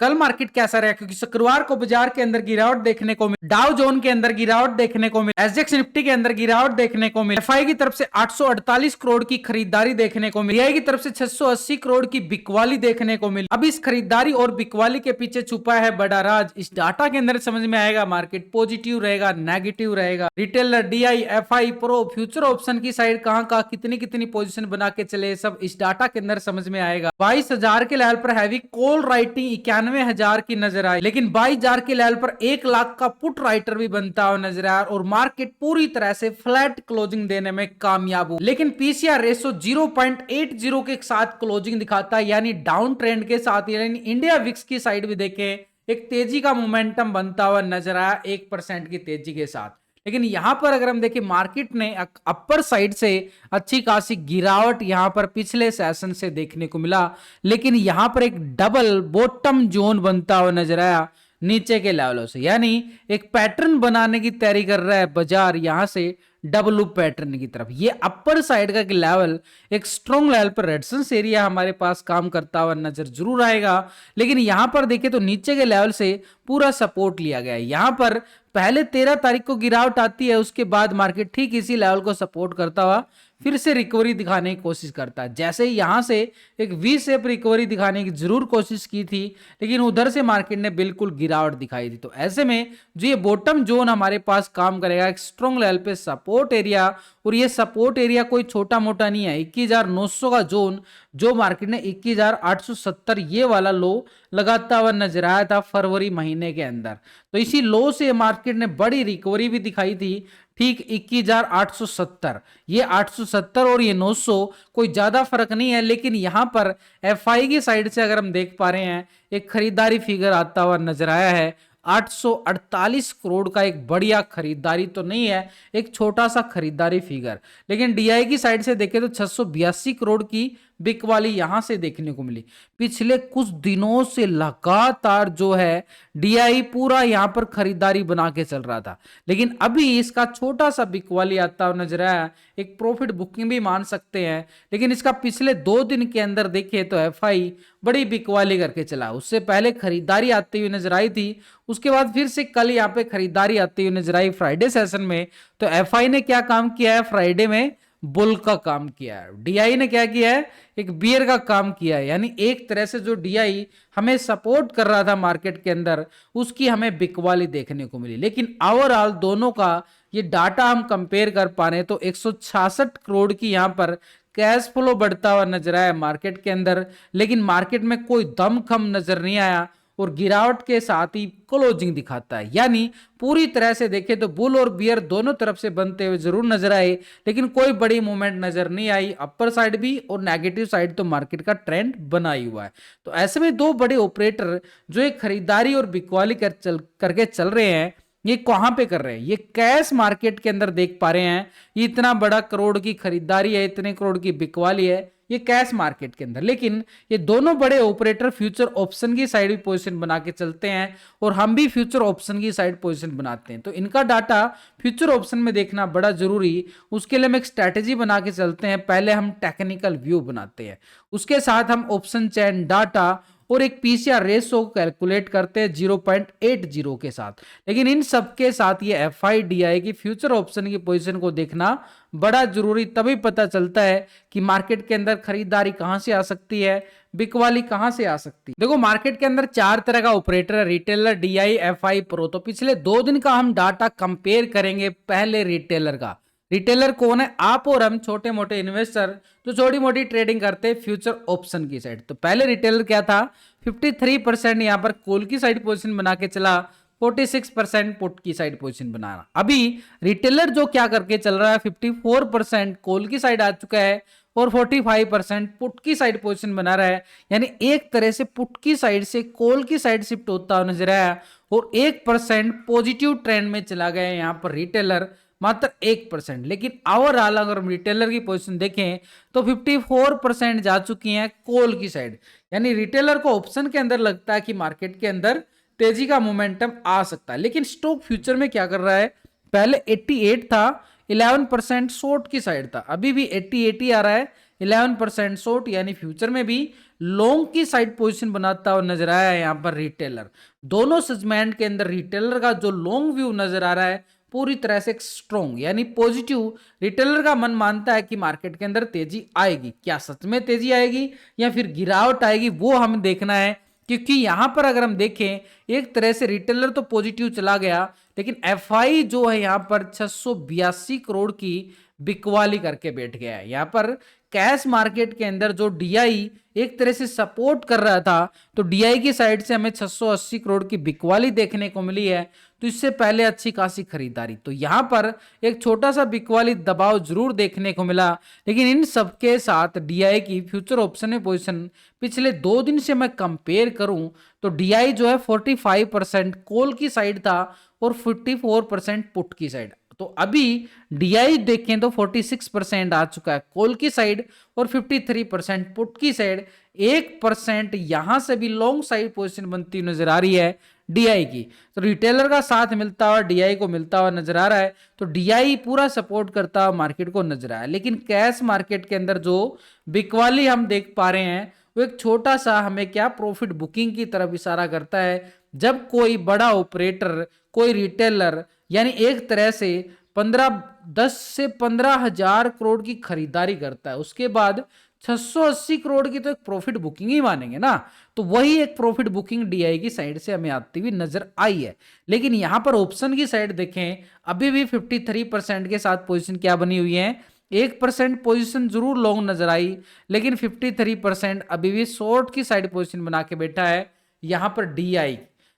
कल मार्केट कैसा रहा, क्योंकि शुक्रवार को बाजार के अंदर गिरावट देखने को मिली, डाउ जोन के अंदर गिरावट देखने को मिली, एसजेक्स निफ्टी के अंदर गिरावट देखने को मिली, एफआई की तरफ से 848 करोड़ की खरीदारी देखने को मिली, डीआई की तरफ से 680 करोड़ की बिकवाली देखने को मिली। अब इस खरीदारी और बिकवाली के पीछे छुपा है बड़ा राज। इस डाटा के अंदर समझ में आएगा मार्केट पॉजिटिव रहेगा, नेगेटिव रहेगा, retailer, DI, FI, pro, future option की साइड कहां कितनी कितनी पोजीशन बना के चले, सब इस डाटा के अंदर समझ में आएगा। 22,000 के लेवल पर हैवी कॉल राइटिंग 91,000 की नजर आई, लेकिन 22,000 के लेवल पर 1 लाख का पुट राइटर भी बनता हुआ नजर आया और मार्केट पूरी तरह से फ्लैट क्लोजिंग देने में कामयाब हुआ। लेकिन पीसीआर रेशो 0.80 के साथ क्लोजिंग दिखाता है, यानी डाउन ट्रेंड के साथ, यानी इंडिया विक्स की साइड भी देखें एक तेजी का मोमेंटम बनता हुआ नजर आया 1% की तेजी के साथ। लेकिन यहां पर अगर हम देखें मार्केट ने अपर साइड से अच्छी खासी गिरावट यहां पर पिछले सेशन से देखने को मिला, लेकिन यहां पर एक डबल बॉटम जोन बनता हुआ नजर आया नीचे के लेवलों से, यानी एक पैटर्न बनाने की तैयारी कर रहा है बाजार यहां से डबल लूप पैटर्न की तरफ। ये अपर साइड का लेवल एक स्ट्रॉन्ग लेवल पर रेजिस्टेंस एरिया हमारे पास काम करता हुआ नजर जरूर आएगा, लेकिन यहां पर देखें तो नीचे के लेवल से पूरा सपोर्ट लिया गया है। यहां पर पहले 13 तारीख को गिरावट आती है, उसके बाद मार्केट ठीक इसी लेवल को सपोर्ट करता हुआ फिर से रिकवरी दिखाने की कोशिश करता है। जैसे ही यहां से एक वी शेप रिकवरी दिखाने की जरूर कोशिश की थी, लेकिन उधर से मार्केट ने बिल्कुल गिरावट दिखाई थी। तो ऐसे में जो ये बॉटम जोन हमारे पास काम करेगा एक स्ट्रॉन्ग लेवल पे सपोर्ट एरिया, और ये सपोर्ट एरिया कोई छोटा मोटा नहीं है। 21,900 का जोन जो मार्केट ने 21,870 ये वाला लो लगाता हुआ नजर आया था फरवरी महीने के अंदर, तो इसी लो से मार्केट ने बड़ी रिकवरी भी दिखाई थी ठीक 21,870। ये 870 और ये 900 कोई ज्यादा फर्क नहीं है, लेकिन यहां पर एफआई की साइड से अगर हम देख पा रहे हैं एक खरीदारी फिगर आता हुआ नजर आया है 848 करोड़ का। एक बढ़िया खरीदारी तो नहीं है, एक छोटा सा खरीदारी फिगर, लेकिन डीआई की साइड से देखें तो 682 करोड़ की बिकवाली यहां से देखने को मिली। पिछले कुछ दिनों से लगातार जो है डीआई पूरा यहां पर खरीदारी बना के चल रहा था, लेकिन अभी इसका छोटा सा बिकवाली आता हुआ नजर आया, एक प्रॉफिट बुकिंग भी मान सकते हैं। लेकिन इसका पिछले 2 दिन के अंदर देखे तो एफआई बड़ी बिकवाली करके चला, उससे पहले खरीदारी आती हुई नजर आई थी, उसके बाद फिर से कल यहाँ पे खरीदारी आती हुई नजर आई फ्राइडे सेशन में। तो एफआई ने क्या काम किया है, फ्राइडे में बुल का काम किया है, डीआई ने क्या किया है, एक बियर का काम किया है। यानी एक तरह से जो डीआई हमें सपोर्ट कर रहा था मार्केट के अंदर, उसकी हमें बिकवाली देखने को मिली। लेकिन ओवरऑल दोनों का ये डाटा हम कंपेयर कर पा रहे हैं तो 166 करोड़ की यहां पर कैश फ्लो बढ़ता हुआ नजर आया मार्केट के अंदर, लेकिन मार्केट में कोई दमखम नजर नहीं आया और गिरावट के साथ ही क्लोजिंग दिखाता है। यानी पूरी तरह से देखें तो बुल और बियर दोनों तरफ से बनते हुए जरूर नजर आए, लेकिन कोई बड़ी मूवमेंट नजर नहीं आई, अपर साइड भी और नेगेटिव साइड तो मार्केट का ट्रेंड बना ही हुआ है। तो ऐसे में दो बड़े ऑपरेटर जो एक खरीदारी और बिकवाली करके चल रहे हैं, ये कहां पे कर रहे हैं, ये कैश मार्केट के अंदर देख पा रहे हैं। ये इतना बड़ा करोड़ की खरीदारी है, इतने करोड़ की बिकवाली है, ये कैश मार्केट के अंदर। लेकिन ये दोनों बड़े ऑपरेटर फ्यूचर ऑप्शन की साइड भी पोजीशन बना के चलते हैं और हम भी फ्यूचर ऑप्शन की साइड पोजीशन बनाते हैं। तो इनका डाटा फ्यूचर ऑप्शन में देखना बड़ा जरूरी, उसके लिए हम एक स्ट्रैटेजी बना के चलते हैं। पहले हम टेक्निकल व्यू बनाते हैं, उसके साथ हम ऑप्शन चैन डाटा और एक पीसीआर रेशो कैलकुलेट करते हैं 0.80 के साथ। लेकिन इन सब के साथ ये एफआई डीआई की फ्यूचर ऑप्शन की पोजीशन को देखना बड़ा जरूरी, तभी पता चलता है कि मार्केट के अंदर खरीदारी कहां से आ सकती है, बिकवाली कहां से आ सकती है। देखो मार्केट के अंदर 4 तरह का ऑपरेटर है, रिटेलर, डीआई, एफआई, प्रो। तो पिछले 2 दिन का हम डाटा कंपेयर करेंगे। पहले रिटेलर का, रिटेलर कौन है, आप और हम छोटे मोटे इन्वेस्टर जो छोटी मोटी ट्रेडिंग करते हैं फ्यूचर ऑप्शन की साइड। तो पहले रिटेलर क्या था, 53% यहां पर कॉल की साइड पोजीशन बना के चला, 46% पुट की साइड पोजीशन बनाना। अभी रिटेलर जो क्या करके चल रहा है, 54% कॉल की साइड आ चुका है और 45% पुट की साइड पोजीशन बना रहा है। यानी एक तरह से पुट की साइड से कॉल की साइड शिफ्ट होता हुआ नजर आया और 1% पॉजिटिव ट्रेंड में चला गया यहाँ पर रिटेलर, मात्र 1%। लेकिन ओवरऑल अगर हम रिटेलर की पोजीशन देखें तो 54% जा चुकी हैं कॉल की साइड। यानी रिटेलर को ऑप्शन के अंदर लगता है कि मार्केट के अंदर तेजी का मोमेंटम आ सकता है। लेकिन स्टॉक फ्यूचर में क्या कर रहा है, पहले 88 था, 11% शॉर्ट की साइड था, अभी भी 80 आ रहा है, 11% शॉर्ट, यानी फ्यूचर में भी लॉन्ग की साइड पोजीशन बनाता हुआ नजर आया है यहाँ पर रिटेलर। दोनों सेगमेंट के अंदर रिटेलर का जो लॉन्ग व्यू नजर आ रहा है पूरी तरह से स्ट्रॉन्ग यानी पॉजिटिव। रिटेलर का मन मानता है कि मार्केट के अंदर तेजी आएगी। क्या सच में तेजी आएगी या फिर गिरावट आएगी, वो हमें देखना है। क्योंकि यहां पर अगर हम देखें एक तरह से रिटेलर तो पॉजिटिव चला गया, लेकिन एफआई जो है यहां पर 682 करोड़ की बिकवाली करके बैठ गया है। यहां पर कैश मार्केट के अंदर जो डीआई एक तरह से सपोर्ट कर रहा था, तो डीआई की साइड से हमें 680 करोड़ की बिकवाली देखने को मिली है। तो इससे पहले अच्छी खासी खरीदारी, तो यहां पर एक छोटा सा बिकवाली दबाव जरूर देखने को मिला। लेकिन इन सबके साथ डीआई की फ्यूचर ऑप्शन में पोजीशन पिछले 2 दिन से मैं कंपेयर करूं तो डीआई जो है 45% कॉल की साइड था और 54% पुट की साइड। तो अभी डीआई देखें तो 46% आ चुका है कॉल की साइड और 53% पुट की साइड। 1% यहां से भी लॉन्ग साइड पोजीशन बनती नजर आ रही है डीआई की। तो रिटेलर का साथ मिलता हुआ डीआई को मिलता हुआ नजर आ रहा है, तो डीआई पूरा सपोर्ट करता हुआ मार्केट को नजर आया। लेकिन कैश मार्केट के अंदर जो बिकवाली हम देख पा रहे हैं वो एक छोटा सा हमें क्या प्रॉफिट बुकिंग की तरफ इशारा करता है। जब कोई बड़ा ऑपरेटर, कोई रिटेलर यानी एक तरह से 10 से 15 हजार करोड़ की खरीदारी करता है, उसके बाद 680 करोड़ की तो एक प्रॉफिट बुकिंग ही मानेंगे ना। तो वही एक प्रॉफिट बुकिंग डीआई की साइड से हमें आती हुई नजर आई है। लेकिन यहां पर ऑप्शन की साइड देखें, अभी भी 53% के साथ पोजीशन क्या बनी हुई है, 1% पोजीशन जरूर लॉन्ग नजर आई, लेकिन 53% अभी भी शॉर्ट की साइड पोजीशन बना के बैठा है यहां पर डीआई।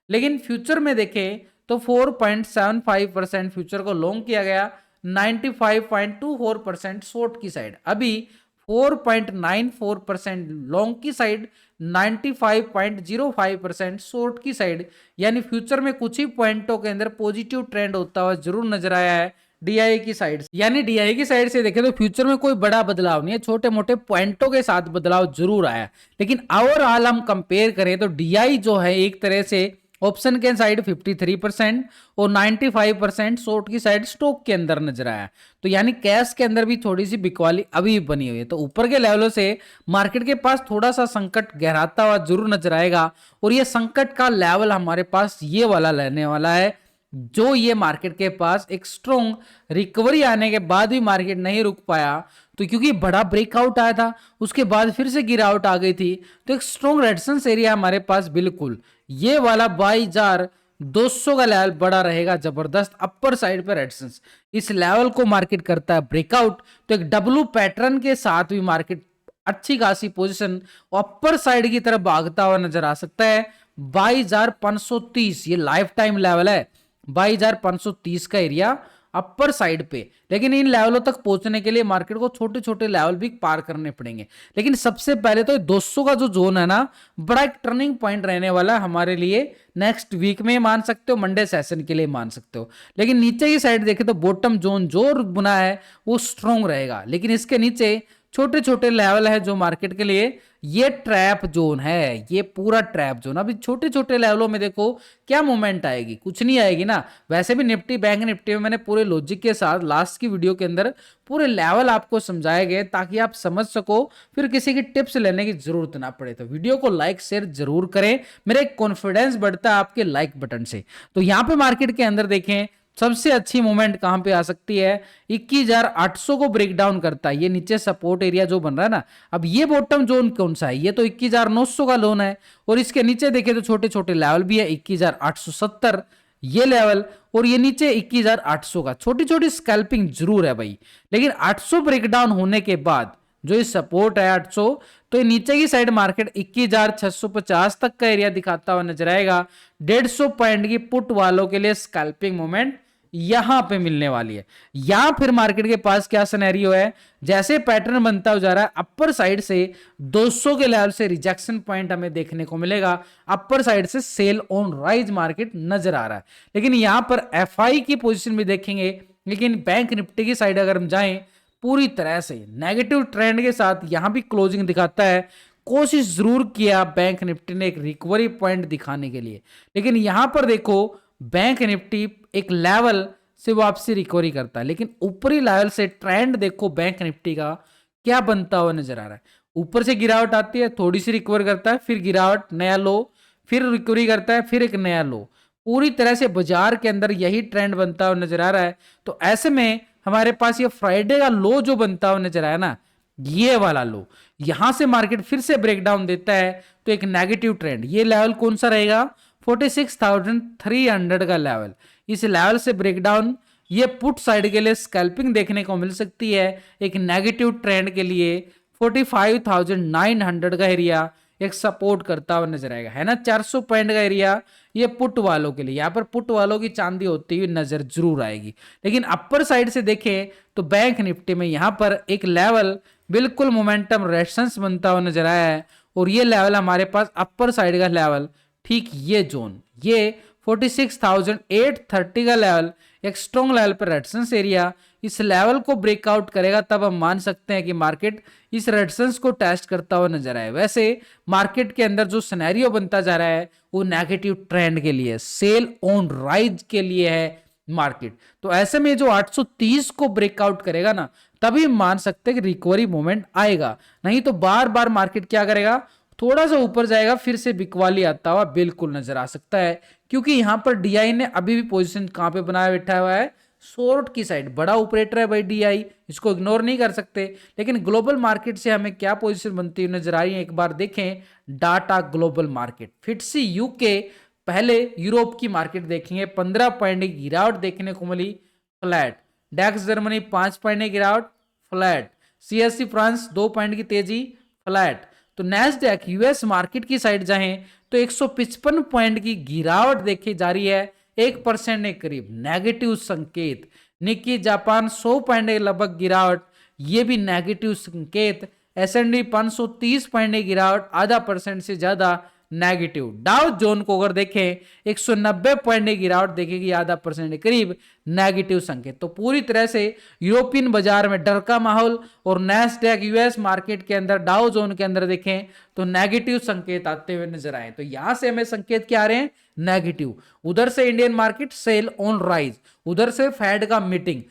लेकिन फ्यूचर में देखें तो 4.75% फ्यूचर को लॉन्ग किया गया, 95.24% शॉर्ट की साइड। अभी 4.94% लॉन्ग की साइड, 95.05% शॉर्ट की साइड। यानी फ्यूचर में कुछ ही पॉइंटों के अंदर पॉजिटिव ट्रेंड होता हुआ जरूर नजर आया है डीआई की साइड से। यानी डीआई की साइड से देखें तो फ्यूचर में कोई बड़ा बदलाव नहीं है, छोटे मोटे पॉइंटों के साथ बदलाव जरूर आया। लेकिन ओवरऑल हम कंपेयर करें तो डीआई जो है एक तरह से ऑप्शन के साइड 53% और 95% शॉर्ट की साइड स्टॉक के अंदर नजर आया। तो यानी कैश के अंदर भी थोड़ी सी बिकवाली अभी बनी हुई है। तो ऊपर के लेवलों से मार्केट के पास थोड़ा सा संकट गहराता हुआ जरूर नजर आएगा, और ये संकट का लेवल हमारे पास ये वाला रहने वाला है, जो ये मार्केट के पास एक स्ट्रॉन्ग रिकवरी आने के बाद भी मार्केट नहीं रुक पाया। तो क्योंकि बड़ा ब्रेकआउट आया था, उसके बाद फिर से गिरावट आ गई थी, तो एक स्ट्रॉन्ग रेजिस्टेंस एरिया हमारे पास बिल्कुल ये वाला 22,200 का लेवल बड़ा रहेगा, जबरदस्त अपर साइड पर रेजिस्टेंस। इस लेवल को मार्केट करता है ब्रेकआउट, तो एक डब्ल्यू पैटर्न के साथ भी मार्केट अच्छी खासी पोजीशन अपर साइड की तरफ भागता हुआ नजर आ सकता है। 22,530 ये लाइफ टाइम लेवल है, 22,530 का एरिया अपर साइड पे। लेकिन इन लेवलों तक पहुंचने के लिए मार्केट को छोटे छोटे लेवल भी पार करने पड़ेंगे। लेकिन सबसे पहले तो 200 का जो जोन है ना, बड़ा एक टर्निंग पॉइंट रहने वाला है हमारे लिए। नेक्स्ट वीक में मान सकते हो, मंडे सेशन के लिए मान सकते हो। लेकिन नीचे की साइड देखें तो बॉटम जोन जो बना है वो स्ट्रॉन्ग रहेगा, लेकिन इसके नीचे छोटे छोटे लेवल है जो मार्केट के लिए ये ट्रैप जोन है, ये पूरा ट्रैप जोन। अभी छोटे छोटे लेवलों में देखो क्या मूवमेंट आएगी, कुछ नहीं आएगी ना। वैसे भी निफ्टी बैंक निफ्टी में मैंने पूरे लॉजिक के साथ लास्ट की वीडियो के अंदर पूरे लेवल आपको समझाए गए ताकि आप समझ सको, फिर किसी की टिप्स लेने की जरूरत ना पड़े। तो वीडियो को लाइक शेयर जरूर करें, मेरा एक कॉन्फिडेंस बढ़ता है आपके लाइक बटन से। तो यहाँ पे मार्केट के अंदर देखें सबसे अच्छी मूवमेंट कहां पे आ सकती है, 21,800 को ब्रेक डाउन करता है। ये नीचे सपोर्ट एरिया जो बन रहा है ना, अब ये बॉटम जोन कौन सा है, ये तो 21,900 का लोन है, और इसके नीचे देखें तो छोटे छोटे लेवल भी है, 21,870 ये लेवल, और ये नीचे 21,800 का। छोटी छोटी स्कैल्पिंग जरूर है भाई, लेकिन 800 ब्रेक डाउन होने के बाद जो ये सपोर्ट है 800, तो ये नीचे की साइड मार्केट 21,650 तक का एरिया दिखाता हुआ नजर आएगा। 150 पॉइंट की पुट वालों के लिए स्कैल्पिंग मोमेंट यहां पे मिलने वाली है। या फिर मार्केट के पास क्या सिनेरियो है, जैसे पैटर्न बनता हो जा रहा है अपर साइड से 200 के लेवल से रिजेक्शन पॉइंट हमें देखने को मिलेगा, अपर साइड से सेल ऑन राइज मार्केट नजर आ रहा है। लेकिन यहां पर एफआई की पोजीशन भी देखेंगे, लेकिन बैंक निफ्टी की साइड अगर हम जाएं पूरी तरह से नेगेटिव ट्रेंड के साथ यहां भी क्लोजिंग दिखाता है। कोशिश जरूर किया बैंक निफ्टी ने एक रिकवरी पॉइंट दिखाने के लिए, लेकिन यहां पर देखो बैंक निफ्टी एक लेवल से वापसी रिकवरी करता है, लेकिन ऊपरी लेवल से ट्रेंड देखो बैंक निफ्टी का क्या बनता हुआ नजर आ रहा है। ऊपर से गिरावट आती है, थोड़ी सी रिकवर करता है, फिर गिरावट, नया लो, फिर रिकवरी करता है, फिर एक नया लो। पूरी तरह से बाजार के अंदर यही ट्रेंड बनता हुआ नजर आ रहा है। तो ऐसे में हमारे पास ये फ्राइडे का लो जो बनता हुआ नजर आया ना, ये वाला लो, यहां से मार्केट फिर से ब्रेकडाउन देता है तो एक नेगेटिव ट्रेंड, ये लेवल कौन सा रहेगा, 46,300 का लेवल। इस लेवल से ब्रेकडाउन ये पुट साइड के लिए स्कैल्पिंग देखने को मिल सकती है। एक नेगेटिव ट्रेंड के लिए 45,900 का एरिया एक सपोर्ट करता हुआ नजर आएगा, है ना। 400 पॉइंट का एरिया ये पुट वालों के लिए, यहाँ पर पुट वालों की चांदी होती हुई नजर जरूर आएगी। लेकिन अपर साइड से देखें तो बैंक निफ्टी में यहाँ पर एक लेवल बिल्कुल मोमेंटम रेजिस्टेंस बनता हुआ नजर आया है, और ये लेवल हमारे पास अपर साइड का लेवल, ठीक ये जोन, ये 46,830 का लेवल एक स्ट्रॉन्ग लेवल पर रेजिस्टेंस एरिया, इस लेवल को ब्रेकआउट करेगा तब हम मान सकते हैं कि मार्केट इस रेजिस्टेंस को टेस्ट करता हुआ नजर आए। वैसे मार्केट के अंदर जो सिनेरियो बनता जा रहा है वो नेगेटिव ट्रेंड के लिए, सेल ऑन राइज के लिए है मार्केट। तो ऐसे में जो 830 को ब्रेकआउट करेगा ना, तभी मान सकते हैं कि रिकवरी मोमेंट आएगा, नहीं तो बार बार मार्केट क्या करेगा, थोड़ा सा ऊपर जाएगा, फिर से बिकवाली आता हुआ बिल्कुल नजर आ सकता है। क्योंकि यहां पर डीआई ने अभी भी पोजीशन कहां पे बनाया बैठा हुआ है, शॉर्ट की साइड। बड़ा ऑपरेटर है भाई डीआई, इसको इग्नोर नहीं कर सकते। लेकिन ग्लोबल मार्केट से हमें क्या पोजीशन बनती हुई नजर आ रही है, एक बार देखें डाटा ग्लोबल मार्केट, फिटसी यूके, पहले यूरोप की मार्केट देखेंगे, 15 पॉइंट की गिरावट देखने को मिली, फ्लैट। डेक्स जर्मनी 5 पॉइंट की गिरावट, फ्लैट। सीएससी फ्रांस 2 पॉइंट की तेजी, फ्लैट। तो नैस्डैक यूएस मार्केट की साइड जाएं तो 155 पॉइंट की गिरावट देखी जा रही है, 1% के करीब, नेगेटिव संकेत। निक्की जापान 100 पॉइंट के लगभग गिरावट, ये भी नेगेटिव संकेत। एसएनडी 530 पॉइंट की गिरावट, आधा % से ज्यादा नेगेटिव। डाउ जोन को अगर देखें 190 पॉइंट की गिरावट देखेगी, आधा % के करीब नेगेटिव संकेत। तो पूरी तरह से यूरोपियन बाजार में डर का माहौल, और नैस्डैक यूएस मार्केट के अंदर डाउ जोन के अंदर देखें तो नेगेटिव संकेत आते हुए नजर आए। तो यहां से हमें संकेत क्या आ रहे हैं, नेगेटिव। उधर से Indian market sell on rise, उधर से फेड का मीटिंग,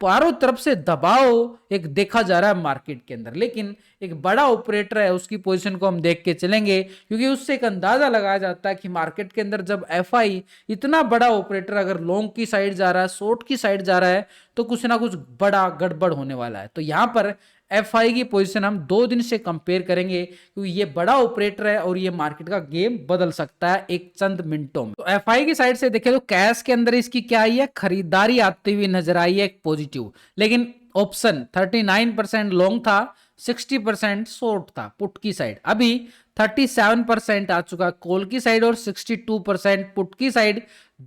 चारों तरफ से दबाव एक देखा जा रहा है मार्केट के अंदर। लेकिन एक बड़ा ऑपरेटर है, उसकी पोजीशन को हम देख के चलेंगे, क्योंकि उससे एक अंदाजा लगाया जाता है कि मार्केट के अंदर जब एफआई, इतना बड़ा ऑपरेटर अगर लॉन्ग की साइड जा रहा है, शॉर्ट की साइड जा रहा है, तो कुछ ना कुछ बड़ा गड़बड़ होने वाला है। तो यहां पर एफआई की पोजीशन हम 2 दिन से कंपेयर करेंगे, क्योंकि ये बड़ा ऑपरेटर है और ये मार्केट का गेम बदल सकता है एक चंद मिनटों में। तो एफआई की साइड से देखें तो कैश के अंदर इसकी क्या आई है, खरीदारी आती हुई नजर आई है, एक पॉजिटिव। लेकिन ऑप्शन 39% लॉन्ग था, 60% शॉर्ट था पुट की साइड। अभी 37% आ चुका कॉल की साइड, और 62% पुट की साइड,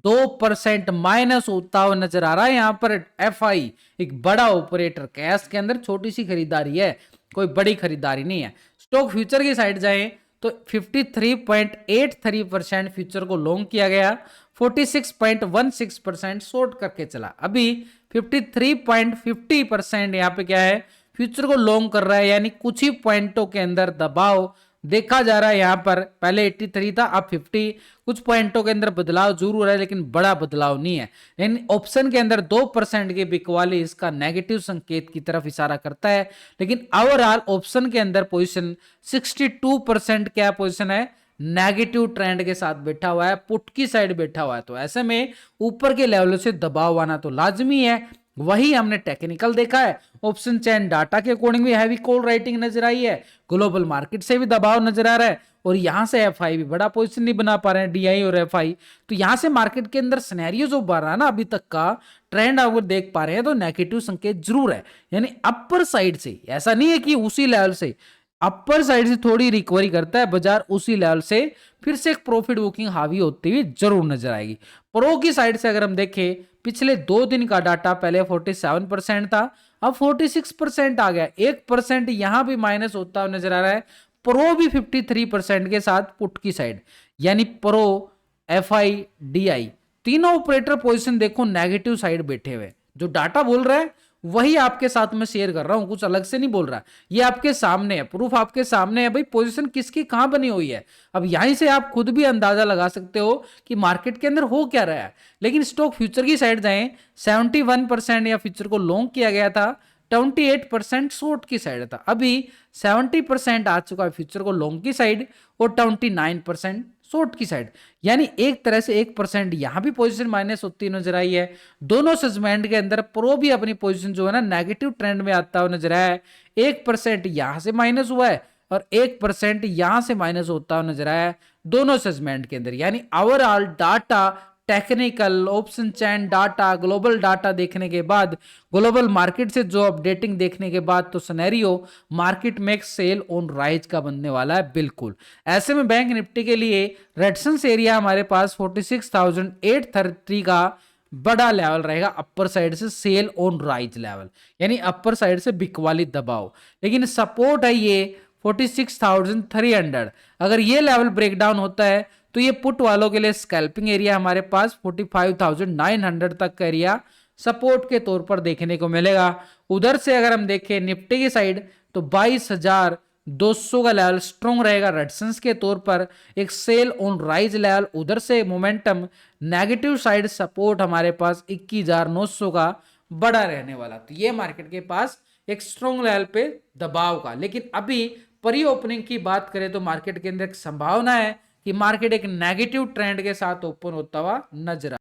2% माइनस होता हुआ नजर आ रहा है। यहां पर एफआई एक बड़ा ऑपरेटर, कैश के अंदर छोटी सी खरीदारी है, कोई बड़ी खरीदारी नहीं है। स्टॉक फ्यूचर की साइड जाएं तो 53.83% फ्यूचर को लॉन्ग किया गया, 46.16% शॉर्ट करके चला। अभी 53.50% यहाँ पे क्या है, फ्यूचर को लॉन्ग कर रहा है, यानी कुछ ही पॉइंटों के अंदर दबाव देखा जा रहा है। यहाँ पर पहले 83 था, अब 50, कुछ पॉइंटों के अंदर बदलाव जरूर हो रहा है, लेकिन बड़ा बदलाव नहीं है। यानी ऑप्शन के अंदर 2% की बिकवाली इसका नेगेटिव संकेत की तरफ इशारा करता है। लेकिन ओवरऑल ऑप्शन के अंदर पोजीशन 62% क्या पोजीशन है, नेगेटिव ट्रेंड के साथ बैठा हुआ है, पुट की साइड बैठा हुआ है। तो ऐसे में ऊपर के लेवल से दबाव आना तो लाजमी है। वही हमने टेक्निकल देखा है, ऑप्शन चेन डाटा के अकॉर्डिंग भी हैवी कॉल राइटिंग नजर आई है, ग्लोबल मार्केट से भी दबाव नजर आ रहा है, और यहां से एफआई भी बड़ा पोजीशन नहीं बना पा रहे हैं, डीआई और एफआई। तो यहां से मार्केट के अंदर सिनेरियो जो बढ़ रहा है ना, अभी तक का ट्रेंड अगर देख पा रहे हैं तो नेगेटिव संकेत जरूर है। यानी अपर साइड से, ऐसा नहीं है कि उसी लेवल से, अपर साइड से थोड़ी रिकवरी करता है बाजार, उसी लेवल से फिर से एक प्रॉफिट बुकिंग हावी होती हुई जरूर नजर आएगी। प्रो की साइड से अगर हम देखें, पिछले 2 दिन का डाटा पहले 47% था, अब 46% आ गया, 1% यहां भी माइनस होता हुआ नजर आ रहा है। प्रो भी 53% के साथ पुट की साइड, यानी प्रो, एफआई, डीआई, तीनों ऑपरेटर पोजीशन देखो नेगेटिव साइड बैठे हुए। जो डाटा बोल रहा है वही आपके साथ में शेयर कर रहा हूं, कुछ अलग से नहीं बोल रहा। ये आपके सामने है, प्रूफ आपके सामने है भाई, पोजीशन किसकी कहां बनी हुई है। अब यहीं से आप खुद भी अंदाजा लगा सकते हो कि मार्केट के अंदर हो क्या रहा है। लेकिन स्टॉक फ्यूचर की साइड जाएं, 71% या फ्यूचर को लॉन्ग किया गया था, 28% शॉर्ट की साइड था, अभी 70% आ चुका है फ्यूचर को लॉन्ग की साइड और 29% शॉर्ट की साइड। यानी एक तरह से 1% यहां भी पोजीशन माइनस होती नजर आई है। दोनों सेगमेंट के अंदर प्रो भी अपनी पोजीशन जो है ना नेगेटिव ट्रेंड में आता हुआ नजर आया है। 1% यहां से माइनस हुआ है और 1% यहां से माइनस होता हुआ नजर आया है दोनों सेगमेंट के अंदर। यानी ओवरऑल डाटा, टेक्निकल, ऑप्शन चैन डाटा, ग्लोबल डाटा देखने के बाद, ग्लोबल मार्केट से जो अपडेटिंग देखने के बाद तो सिनेरियो मार्केट में एक सेल ऑन राइज का बनने वाला है बिल्कुल। ऐसे में बैंक निफ्टी के लिए रेजिस्टेंस एरिया हमारे पास 46,830 का बड़ा लेवल रहेगा अपर साइड से सेल ऑन राइज लेवल, यानी अपर साइड से बिक वाली दबाव। लेकिन सपोर्ट है ये 46,300। अगर ये लेवल ब्रेकडाउन होता है तो ये पुट वालों के लिए स्कैल्पिंग एरिया हमारे पास 45,900 तक का एरिया सपोर्ट के तौर पर देखने को मिलेगा। उधर से अगर हम देखें निफ्टी की साइड तो 22,200 का लेवल स्ट्रॉन्ग रहेगा रेजिस्टेंस के तौर पर, एक सेल ऑन राइज लेवल। उधर से मोमेंटम नेगेटिव साइड सपोर्ट हमारे पास 21,900 का बड़ा रहने वाला। तो ये मार्केट के पास एक स्ट्रॉन्ग लेवल पे दबाव का। लेकिन अभी प्री ओपनिंग की बात करें तो मार्केट के अंदर एक संभावना है कि मार्केट एक नेगेटिव ट्रेंड के साथ ओपन होता हुआ नजर